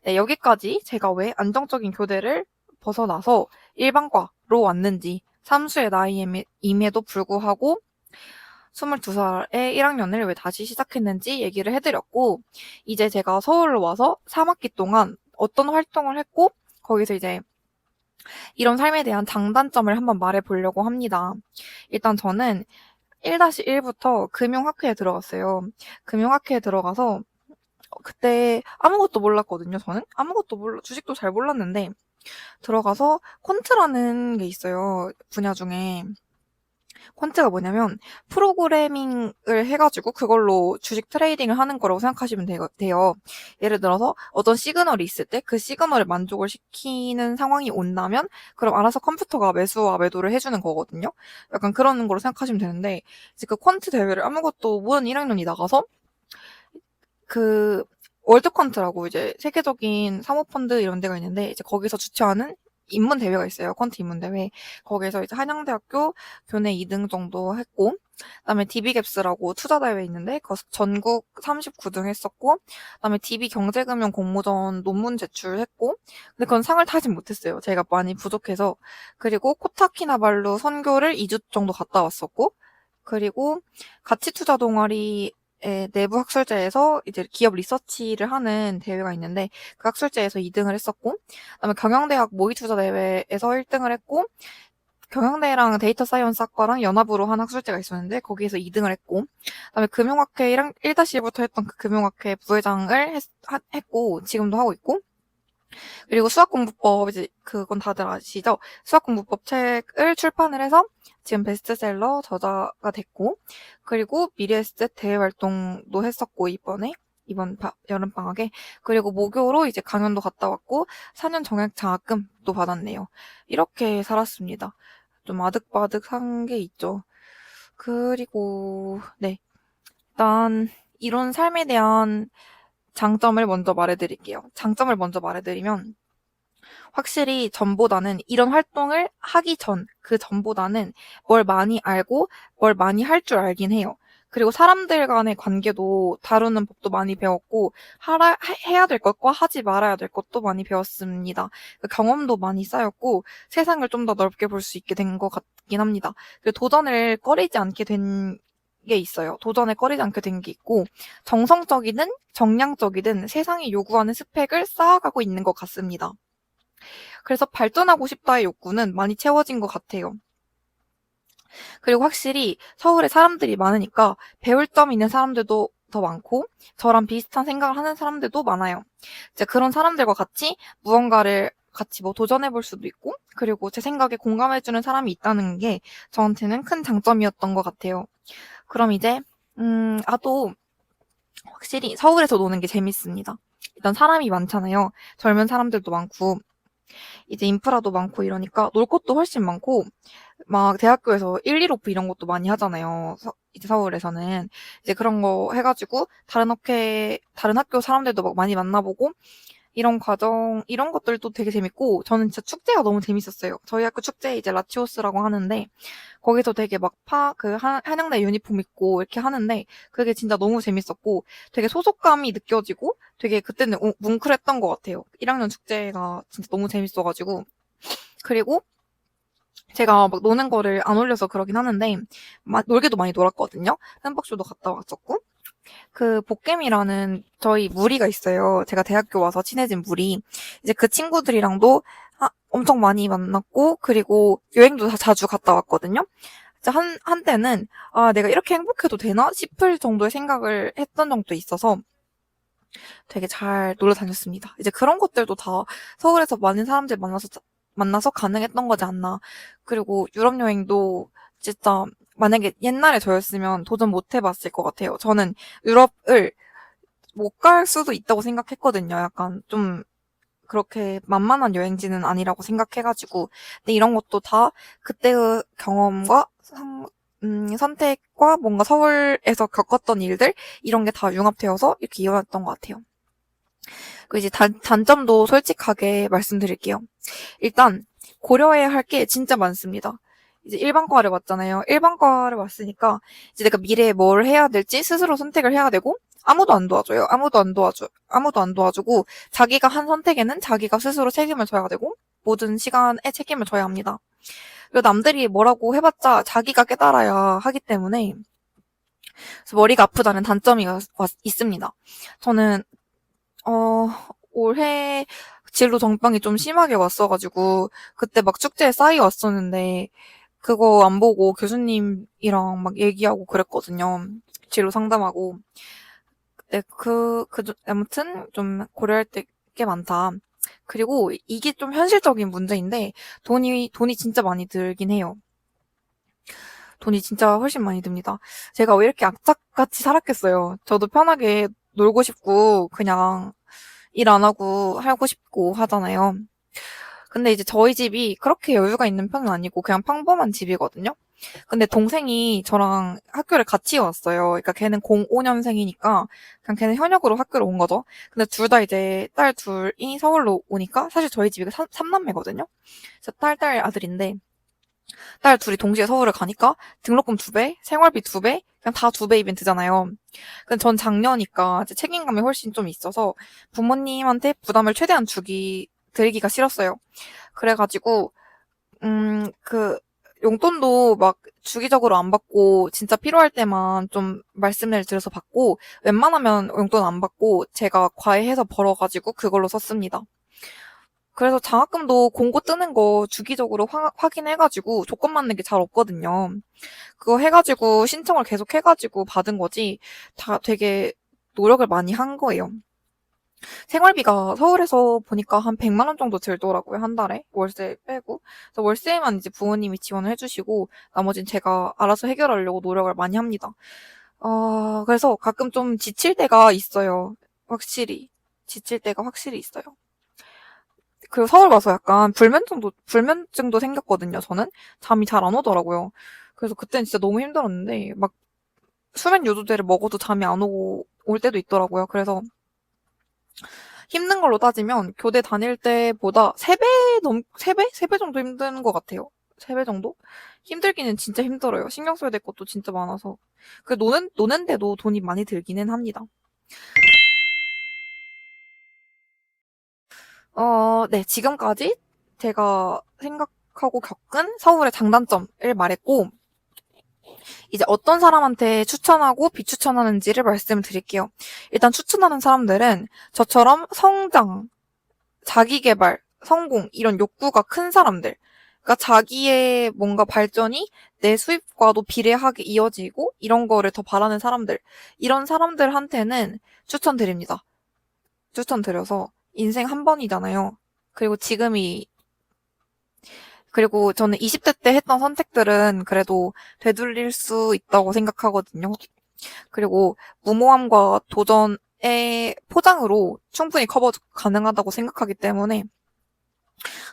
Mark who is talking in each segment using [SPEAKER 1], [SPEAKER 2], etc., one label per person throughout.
[SPEAKER 1] 네, 여기까지 제가 왜 안정적인 교대를 벗어나서 일반과로 왔는지, 삼수의 나이임에도 불구하고 22살에 1학년을 왜 다시 시작했는지 얘기를 해드렸고, 이제 제가 서울로 와서 3학기 동안 어떤 활동을 했고, 거기서 이제 이런 삶에 대한 장단점을 한번 말해보려고 합니다. 일단 저는 1-1부터 금융학회에 들어갔어요. 금융학회에 들어가서 그때 아무것도 몰랐거든요, 저는. 주식도 잘 몰랐는데, 들어가서 퀀트라는 게 있어요, 분야 중에. 퀀트가 뭐냐면, 프로그래밍을 해가지고 그걸로 주식 트레이딩을 하는 거라고 생각하시면 돼요. 예를 들어서 어떤 시그널이 있을 때 그 시그널에 만족을 시키는 상황이 온다면, 그럼 알아서 컴퓨터가 매수와 매도를 해주는 거거든요. 약간 그런 거로 생각하시면 되는데, 이제 그 퀀트 대회를 아무것도 모르는 1학년이 나가서, 그 월드컨트라고 이제 세계적인 사모펀드 이런 데가 있는데 이제 거기서 주최하는 입문 대회가 있어요. 퀀트 입문 대회. 거기서 이제 한양대학교 교내 2등 정도 했고, 그다음에 DB갭스라고 투자 대회 있는데 거기서 전국 39등 했었고, 그다음에 DB 경제금융 공모전 논문 제출했고, 근데 그건 상을 타진 못했어요. 제가 많이 부족해서. 그리고 코타키나발루 선교를 2주 정도 갔다 왔었고, 그리고 가치 투자 동아리 내부 학술제에서 이제 기업 리서치를 하는 대회가 있는데 그 학술제에서 2등을 했었고, 그다음에 경영대학 모의투자 대회에서 1등을 했고, 경영대랑 데이터 사이언스 학과랑 연합으로 한 학술제가 있었는데 거기에서 2등을 했고, 그다음에 금융학회 1-1부터 했던 그 금융학회 부회장을 했고 지금도 하고 있고, 그리고 수학공부법, 이제 그건 다들 아시죠? 수학공부법 책을 출판을 해서 지금 베스트셀러 저자가 됐고, 그리고 미래에셋 대외 활동도 했었고, 이번 여름방학에. 그리고 모교로 이제 강연도 갔다 왔고, 4년 정액 장학금도 받았네요. 이렇게 살았습니다. 좀 아득바득한 게 있죠. 그리고, 네. 일단, 이런 삶에 대한 장점을 먼저 말해드릴게요. 장점을 먼저 말해드리면, 확실히 전보다는 이런 활동을 하기 그 전보다는 뭘 많이 알고 뭘 많이 할 줄 알긴 해요. 그리고 사람들 간의 관계도 다루는 법도 많이 배웠고, 해야 될 것과 하지 말아야 될 것도 많이 배웠습니다. 그 경험도 많이 쌓였고, 세상을 좀 더 넓게 볼 수 있게 된 것 같긴 합니다. 그리고 도전을 꺼리지 않게 된 게 있어요. 도전에 꺼리지 않게 된 게 있고, 정성적이든 정량적이든 세상이 요구하는 스펙을 쌓아가고 있는 것 같습니다. 그래서 발전하고 싶다의 욕구는 많이 채워진 것 같아요. 그리고 확실히 서울에 사람들이 많으니까 배울 점 있는 사람들도 더 많고 저랑 비슷한 생각을 하는 사람들도 많아요. 이제 그런 사람들과 같이 무언가를 같이 뭐 도전해볼 수도 있고, 그리고 제 생각에 공감해주는 사람이 있다는 게 저한테는 큰 장점이었던 것 같아요. 그럼 이제 또 확실히 서울에서 노는 게 재밌습니다. 일단 사람이 많잖아요. 젊은 사람들도 많고 이제 인프라도 많고 이러니까 놀 것도 훨씬 많고, 막 대학교에서 115 이런 것도 많이 하잖아요. 이제 서울에서는 이제 그런 거 해가지고 다른 학교 사람들도 막 많이 만나보고, 이런 것들도 되게 재밌고, 저는 진짜 축제가 너무 재밌었어요. 저희 학교 축제 이제 라치오스라고 하는데, 거기서 되게 막 한양대 유니폼 입고 이렇게 하는데, 그게 진짜 너무 재밌었고, 되게 소속감이 느껴지고, 되게 그때는 뭉클했던 것 같아요. 1학년 축제가 진짜 너무 재밌어가지고. 그리고 제가 막 노는 거를 안 올려서 그러긴 하는데, 놀기도 많이 놀았거든요. 흠뻑쇼도 갔다 왔었고, 그 복겜이라는 저희 무리가 있어요. 제가 대학교 와서 친해진 무리. 이제 그 친구들이랑도 엄청 많이 만났고, 그리고 여행도 자주 갔다 왔거든요. 이제 한때는 내가 이렇게 행복해도 되나 싶을 정도의 생각을 했던 적도 있어서 되게 잘 놀러 다녔습니다. 이제 그런 것들도 다 서울에서 많은 사람들 만나서 가능했던 거지 않나. 그리고 유럽 여행도 진짜 만약에 옛날에 저였으면 도전 못 해봤을 것 같아요. 저는 유럽을 못 갈 수도 있다고 생각했거든요. 약간 좀 그렇게 만만한 여행지는 아니라고 생각해가지고. 근데 이런 것도 다 그때의 경험과 선택과 뭔가 서울에서 겪었던 일들, 이런 게 다 융합되어서 이렇게 이어졌던 것 같아요. 그 이제 단점도 솔직하게 말씀드릴게요. 일단 고려해야 할 게 진짜 많습니다. 이제 일반과를 왔잖아요. 일반과를 왔으니까 이제 내가 미래에 뭘 해야 될지 스스로 선택을 해야 되고, 아무도 안 도와줘요. 아무도 안 도와주고, 자기가 한 선택에는 자기가 스스로 책임을 져야 되고, 모든 시간에 책임을 져야 합니다. 그리고 남들이 뭐라고 해봤자 자기가 깨달아야 하기 때문에, 그래서 머리가 아프다는 단점이 있습니다. 저는, 어, 올해 진로 정병이 좀 심하게 왔어가지고, 그때 막 축제에 쌓여왔었는데, 그거 안 보고 교수님이랑 막 얘기하고 그랬거든요. 진로 상담하고. 네, 아무튼 좀 고려할 게 많다. 그리고 이게 좀 현실적인 문제인데, 돈이 진짜 많이 들긴 해요. 돈이 진짜 훨씬 많이 듭니다. 제가 왜 이렇게 악착같이 살았겠어요. 저도 편하게 놀고 싶고, 그냥 일 안 하고 싶고 하잖아요. 근데 이제 저희 집이 그렇게 여유가 있는 편은 아니고, 그냥 평범한 집이거든요. 근데 동생이 저랑 학교를 같이 왔어요. 그러니까 걔는 05년생이니까 그냥 걔는 현역으로 학교를 온 거죠. 근데 둘 다 이제 딸 둘이 서울로 오니까 사실 저희 집이 삼남매거든요. 그래서 딸 아들인데 딸 둘이 동시에 서울을 가니까 등록금 2배, 생활비 2배, 그냥 다 2배 이벤트잖아요. 근데 전 장녀니까 이제 책임감이 훨씬 좀 있어서 부모님한테 부담을 최대한 드리기가 싫었어요. 그래가지고 그 용돈도 막 주기적으로 안 받고 진짜 필요할 때만 좀 말씀을 드려서 받고 웬만하면 용돈 안 받고 제가 과외해서 벌어가지고 그걸로 썼습니다. 그래서 장학금도 공고 뜨는 거 주기적으로 확인해가지고 조건 맞는 게 잘 없거든요. 그거 해가지고 신청을 계속 해가지고 받은 거지 다 되게 노력을 많이 한 거예요. 생활비가 서울에서 보니까 한 100만 원 정도 들더라고요, 한 달에. 월세 빼고. 그래서 월세만 이제 부모님이 지원을 해주시고, 나머지는 제가 알아서 해결하려고 노력을 많이 합니다. 그래서 가끔 좀 지칠 때가 있어요. 확실히. 지칠 때가 확실히 있어요. 그리고 서울 와서 약간 불면증도 생겼거든요, 저는. 잠이 잘 안 오더라고요. 그래서 그때는 진짜 너무 힘들었는데, 막 수면 요도제를 먹어도 잠이 안 오고 올 때도 있더라고요. 그래서 힘든 걸로 따지면 교대 다닐 때보다 3배 정도 힘든 것 같아요. 3배 정도? 힘들기는 진짜 힘들어요. 신경 써야 될 것도 진짜 많아서. 노는데도 돈이 많이 들기는 합니다. 네, 지금까지 제가 생각하고 겪은 서울의 장단점을 말했고, 이제 어떤 사람한테 추천하고 비추천하는지를 말씀드릴게요. 일단 추천하는 사람들은 저처럼 성장, 자기계발, 성공 이런 욕구가 큰 사람들. 그러니까 자기의 뭔가 발전이 내 수입과도 비례하게 이어지고 이런 거를 더 바라는 사람들. 이런 사람들한테는 추천드립니다. 추천드려서 인생 한 번이잖아요. 그리고 그리고 저는 20대 때 했던 선택들은 그래도 되돌릴 수 있다고 생각하거든요. 그리고 무모함과 도전의 포장으로 충분히 커버 가능하다고 생각하기 때문에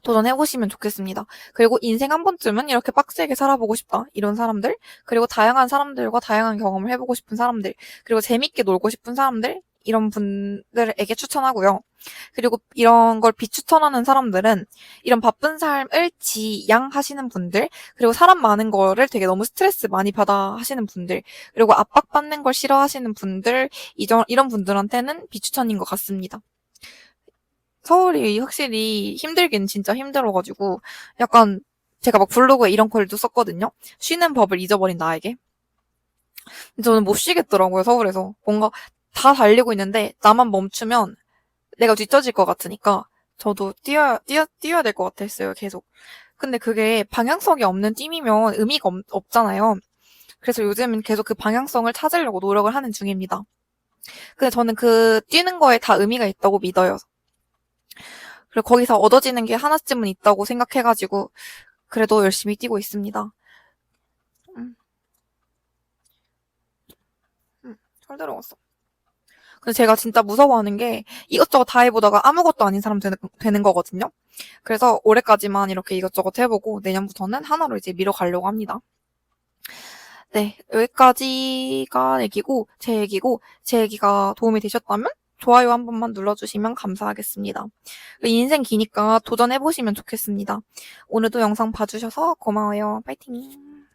[SPEAKER 1] 도전해보시면 좋겠습니다. 그리고 인생 한 번쯤은 이렇게 빡세게 살아보고 싶다. 이런 사람들. 그리고 다양한 사람들과 다양한 경험을 해보고 싶은 사람들. 그리고 재밌게 놀고 싶은 사람들. 이런 분들에게 추천하고요. 그리고 이런 걸 비추천하는 사람들은 이런 바쁜 삶을 지양하시는 분들, 그리고 사람 많은 거를 되게 너무 스트레스 많이 받아 하시는 분들, 그리고 압박받는 걸 싫어하시는 분들, 이런 분들한테는 비추천인 것 같습니다. 서울이 확실히 힘들긴 진짜 힘들어가지고 약간 제가 막 블로그에 이런 글도 썼거든요. 쉬는 법을 잊어버린 나에게. 근데 저는 못 쉬겠더라고요, 서울에서. 뭔가 다 달리고 있는데 나만 멈추면 내가 뒤처질 것 같으니까 저도 뛰어야 될 것 같았어요, 계속. 근데 그게 방향성이 없는 팀이면 의미가 없잖아요. 그래서 요즘은 계속 그 방향성을 찾으려고 노력을 하는 중입니다. 근데 저는 그 뛰는 거에 다 의미가 있다고 믿어요. 그리고 거기서 얻어지는 게 하나쯤은 있다고 생각해가지고 그래도 열심히 뛰고 있습니다. 음, 잘 들어갔어. 근데 제가 진짜 무서워하는 게 이것저것 다 해보다가 아무것도 아닌 사람 되는 거거든요. 그래서 올해까지만 이렇게 이것저것 해보고 내년부터는 하나로 이제 밀어가려고 합니다. 네, 여기까지가 제 얘기가 도움이 되셨다면 좋아요 한 번만 눌러주시면 감사하겠습니다. 인생 기니까 도전해보시면 좋겠습니다. 오늘도 영상 봐주셔서 고마워요. 파이팅!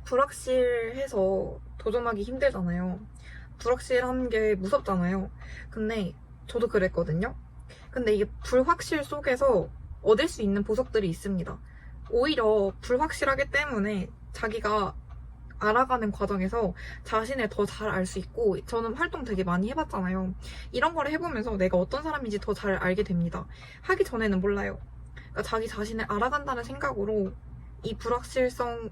[SPEAKER 1] 불확실해서 도전하기 힘들잖아요. 불확실한 게 무섭잖아요. 근데 저도 그랬거든요. 근데 이게 불확실 속에서 얻을 수 있는 보석들이 있습니다. 오히려 불확실하기 때문에 자기가 알아가는 과정에서 자신을 더 잘 알 수 있고, 저는 활동 되게 많이 해봤잖아요. 이런 거를 해보면서 내가 어떤 사람인지 더 잘 알게 됩니다. 하기 전에는 몰라요. 그러니까 자기 자신을 알아간다는 생각으로 이 불확실성을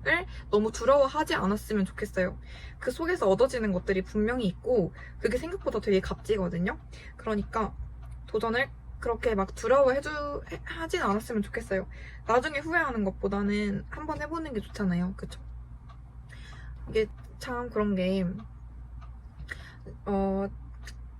[SPEAKER 1] 너무 두려워하지 않았으면 좋겠어요. 그 속에서 얻어지는 것들이 분명히 있고 그게 생각보다 되게 값지거든요. 그러니까 도전을 그렇게 막 하진 않았으면 좋겠어요. 나중에 후회하는 것보다는 한번 해보는 게 좋잖아요. 그쵸? 이게 참 그런 게,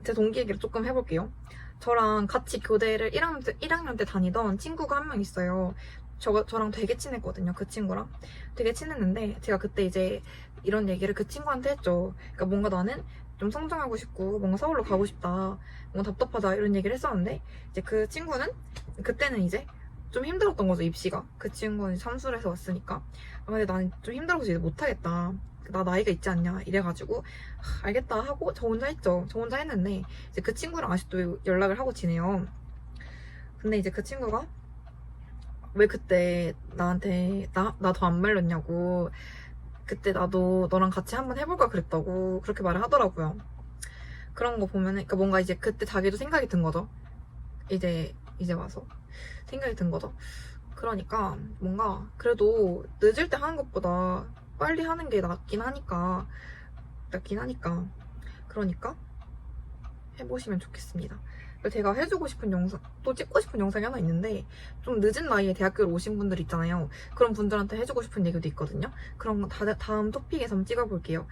[SPEAKER 1] 제 동기 얘기를 조금 해볼게요. 저랑 같이 교대를 1학년 때 다니던 친구가 한 명 있어요. 저랑 되게 친했거든요. 그 친구랑. 되게 친했는데, 제가 그때 이제 이런 얘기를 그 친구한테 했죠. 그러니까 뭔가 나는 좀 성장하고 싶고, 뭔가 서울로 가고 싶다, 뭔가 답답하다, 이런 얘기를 했었는데, 이제 그 친구는, 그때는 이제 좀 힘들었던 거죠, 입시가. 그 친구는 삼수를 해서 왔으니까. 아, 근데 나는 좀 힘들어서 이제 못하겠다. 나 나이가 있지 않냐, 이래가지고 알겠다 하고 저 혼자 했죠. 저 혼자 했는데 이제 그 친구랑 아직도 연락을 하고 지내요. 근데 이제 그 친구가 왜 그때 나한테 나 더 안 말렸냐고, 그때 나도 너랑 같이 한번 해볼까 그랬다고 그렇게 말을 하더라고요. 그런 거 보면은, 그러니까 뭔가 이제 그때 자기도 생각이 든 거죠. 이제 와서 생각이 든 거죠. 그러니까 뭔가 그래도 늦을 때 하는 것보다 빨리 하는 게 낫긴 하니까 그러니까 해보시면 좋겠습니다. 그리고 제가 해주고 싶은 영상, 또 찍고 싶은 영상이 하나 있는데, 좀 늦은 나이에 대학교를 오신 분들 있잖아요. 그런 분들한테 해주고 싶은 얘기도 있거든요. 그런 거 다음 토픽에서 한번 찍어볼게요.